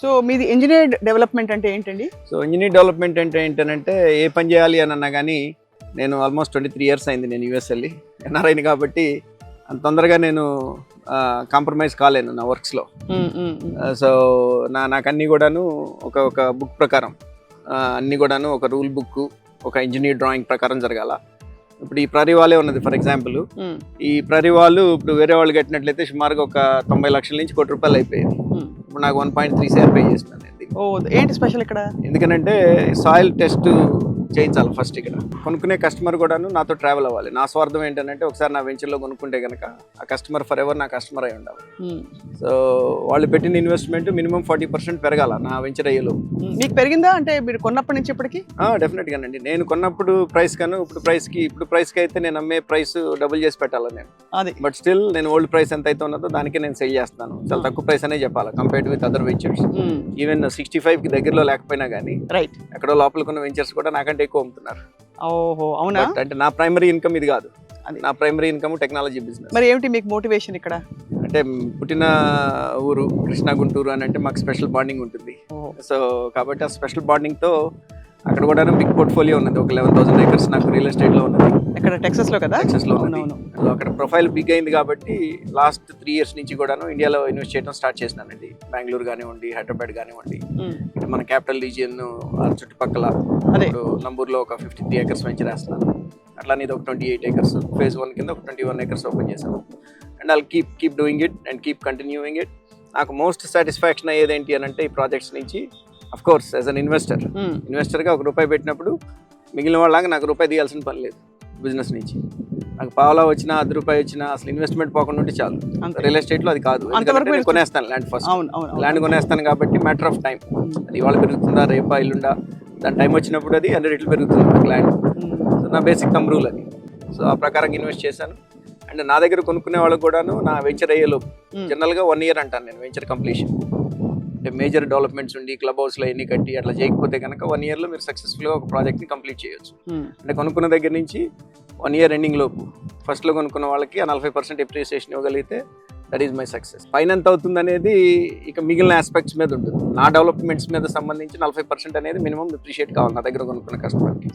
So మీది engineer development అంటే ఏంటండి? సో ఇంజనీర్ డెవలప్మెంట్ అంటే ఏంటంటే ఏ పని చేయాలి అని అన్నా కానీ నేను ఆల్మోస్ట్ 23 years అయింది నేను యూఎస్ వెళ్ళి ఎన్ఆర్ఐని కాబట్టి అంత తొందరగా నేను కాంప్రమైజ్ కాలేను నా వర్క్స్లో. సో నాకు అన్నీ కూడాను ఒక బుక్ ప్రకారం అన్నీ కూడాను ఒక రూల్ బుక్ ఒక ఇంజనీర్ డ్రాయింగ్ ప్రకారం జరగాల. ఇప్పుడు ఈ ప్రరీ వాలే ఉన్నది ఫర్ ఎగ్జాంపుల్. ఈ ప్రరీ వాళ్ళు ఇప్పుడు వేరే వాళ్ళు కట్టినట్లయితే సుమారుగా ఒక 90 లక్షల నుంచి ₹1,00,00,000 అయిపోయింది. ఇప్పుడు నాకు 1.3 crore పే చేసినాను. ఏంటి స్పెషల్ ఇక్కడ? ఎందుకనంటే సాయిల్ టెస్ట్ చేయించాలి ఫస్ట్. ఇక్కడ కొనుక్కునే కస్టమర్ కూడాను నాతో ట్రావెల్ అవ్వాలి. నా స్వార్థం ఏంటంటే ఒకసారి నా వెంచర్లో కొనుక్కుంటే కనుక ఆ కస్టమర్ ఫర్ ఎవర్ నా కస్టమర్ అయి ఉండాలి. సో వాళ్ళు పెట్టిన ఇన్వెస్ట్మెంట్ మినిమం 40% పెరగాల నా వెంచర్ అయ్యేలో. మీకు పెరిగిందా అంటే మీరు కొన్నప్పటి నుంచి ఇప్పటికి? డెఫినెట్గానండి. నేను కొన్నప్పుడు ప్రైస్ కను ఇప్పుడు ప్రైస్కి అయితే నేను అమ్మే ప్రైస్ డబుల్ చేసి పెట్టాలి నేను. అది బట్ స్టిల్ నేను ఓల్డ్ ప్రైస్ ఎంత అయితే ఉన్నదో దానికే నేను సెల్ చేస్తాను. చాలా తక్కువ ప్రైస్ అనే చెప్పాలి compared with other ventures. Even 65కి దగ్గరలో లేకపోయినా కానీ రైట్ ఎక్కడో లోపలికి ఉన్న వెంచర్స్ కూడా నాకంటే ఎక్కువ అమ్ముతున్నారు. ఓహో అవునా? అంటే నా ప్రైమరీ ఇన్కమ్ ఇది కాదు. నా ప్రైమరీ ఇన్కమ్ టెక్నాలజీ బిజినెస్. మరి ఏమిటి మీకు మోటివేషన్ ఇక్కడ? అంటే పుట్టిన ఊరు కృష్ణా గుంటూరు అని అంటే మాకు స్పెషల్ బాండింగ్ ఉంటుంది. సో కాబట్టి ఆ స్పెషల్ బాండింగ్తో అక్కడ కూడా బిగ్ పోర్ట్ఫోలియో ఉన్నది. ఒక 11,000 acres నాకు రియల్ ఎస్టేట్లో ఉన్నది. ఇక్కడ టెక్సస్లో కదా? టెక్సస్లో ఉన్నది. సో అక్కడ ప్రొఫైల్ బిగ్ అయింది కాబట్టి లాస్ట్ 3 years నుంచి కూడాను ఇండియాలో ఇన్వెస్ట్ చేయడం స్టార్ట్ చేసినానండి. బెంగళూరు కానివ్వండి, హైదరాబాద్ కానివ్వండి, మన క్యాపిటల్ రీజియన్ చుట్టుపక్కల ఇప్పుడు నంబూర్లో ఒక 53 acres వెంచర్ వేస్తున్నాను. అట్లానే ఇది ఒక 28 acres phase 1 కింద ఒక 21 acres ఓపెన్ చేశాను. And I'll keep doing it and keep continuing it. నాకు మోస్ట్ సాటిస్ఫాక్షన్ అయ్యేది ఏంటి అని అంటే ఈ ప్రాజెక్ట్స్ నుంచి అఫ్ కోర్స్ యాజ్ అన్ ఇన్వెస్టర్గా ₹1 పెట్టినప్పుడు మిగిలిన వాళ్ళగా నాకు ₹1 తీయాల్సిన పని లేదు. బిజినెస్ నుంచి నాకు పావలా వచ్చినా ₹10 వచ్చినా అసలు ఇన్వెస్ట్మెంట్ పోకుండా ఉంటే చాలు. రియల్ ఎస్టేట్లో అది కాదు. కొనేస్తాను ల్యాండ్ ఫస్ట్. ల్యాండ్ కొనేస్తాను కాబట్టి మ్యాటర్ ఆఫ్ టైం. అది ఇవాళ పెరుగుతుందా రేపా ఇల్లుండా దాని టైం వచ్చినప్పుడు అది 100 రెట్లు పెరుగుతుంది నాకు ల్యాండ్. సో నా బేసిక్ థంబ్ రూల్ అది. సో ఆ ప్రకారంగా ఇన్వెస్ట్ చేశాను. అండ్ నా దగ్గర కొనుక్కునే వాళ్ళకి కూడాను నా వెంచర్ అయ్యేలోపు జనరల్గా 1 year అంటాను నేను వెంచర్ కంప్లీషన్. అంటే మేజర్ డెవలప్మెంట్స్ ఉండి క్లబ్ హౌస్లో ఎన్ని కట్టి అట్లా చేయకపోతే కనుక 1 yearలో మీరు సక్సెస్ఫుల్గా ఒక ప్రాజెక్ట్ని కంప్లీట్ చేయొచ్చు. అంటే కొనుక్కున్న దగ్గర నుంచి 1 year ఎండింగ్ లోపు ఫస్ట్లో కొనుక్కున్న వాళ్ళకి ఆ 40% ఎప్రిసియేషన్ ఇవ్వగలిగితే దట్ ఈస్ మై సక్సెస్. పైన ఎంత అవుతుంది అనేది ఇక మిగిలిన ఆస్పెక్ట్స్ మీద ఉంటుంది. నా డెవలప్మెంట్స్ మీద సంబంధించి 40% అనేది మినిమం అప్రిషియేట్ కావాలి నా దగ్గర కొనుక్కున్న కస్టమర్కి.